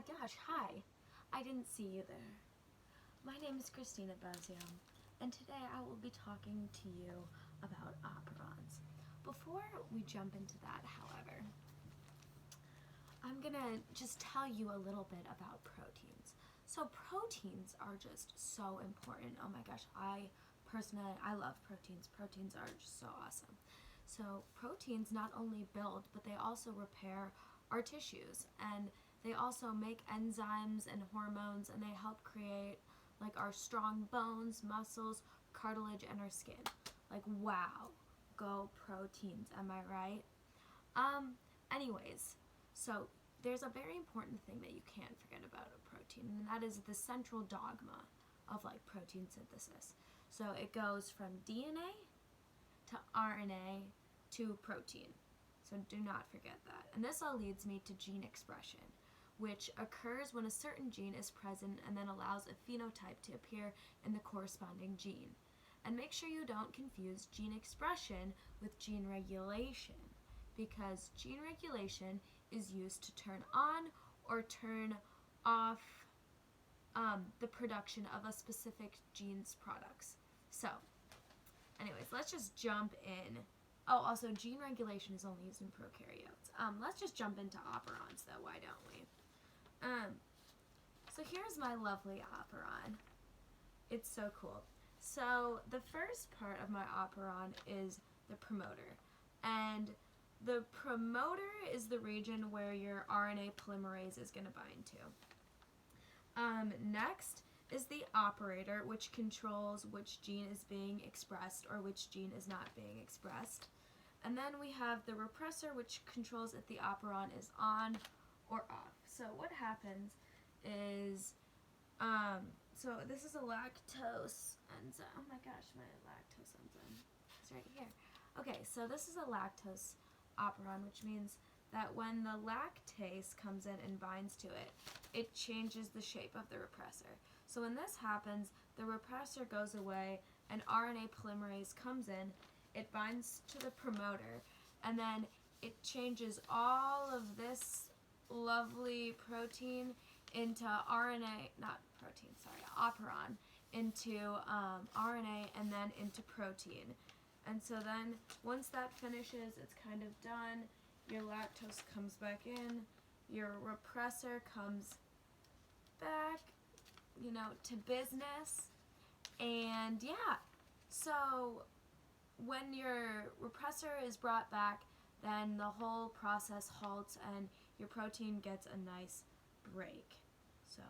gosh, hi. I didn't see you there. My name is Christina Bazium, and today I will be talking to you about operons. Before we jump into that, however, I'm gonna just tell you a little bit about proteins. So proteins are just so important. Oh my gosh, I love proteins. Proteins are just so awesome. So proteins not only build, but they also repair our tissues, and they also make enzymes and hormones, and they help create like our strong bones, muscles, cartilage, and our skin. Like, wow, go proteins, am I right? Anyways, so there's a very important thing that you can't forget about a protein, and that is the central dogma of like protein synthesis. So it goes from DNA to RNA to protein. So do not forget that. And this all leads me to gene expression, which occurs when a certain gene is present and then allows a phenotype to appear in the corresponding gene. And make sure you don't confuse gene expression with gene regulation, because gene regulation is used to turn on or turn off the production of a specific gene's products. So, anyways, let's just jump in. Oh, also, gene regulation is only used in prokaryotes. Let's just jump into operons, though. Why don't we? So here's my lovely operon. It's so cool. So the first part of my operon is the promoter. And the promoter is the region where your RNA polymerase is going to bind to. Next is the operator, which controls which gene is being expressed or which gene is not being expressed. And then we have the repressor, which controls if the operon is on or off. So what happens is, so this is a lactose enzyme. Oh my gosh, my lactose enzyme is right here. Okay, so this is a lactose operon, which means that when the lactase comes in and binds to it, it changes the shape of the repressor. So when this happens, the repressor goes away and RNA polymerase comes in, it binds to the promoter, and then it changes all of this lovely protein into operon, into RNA, and then into protein. And so then once that finishes, it's kind of done. Your lactose comes back in, your repressor comes back, to business. And yeah, so when your repressor is brought back, then the whole process halts and your protein gets a nice break. So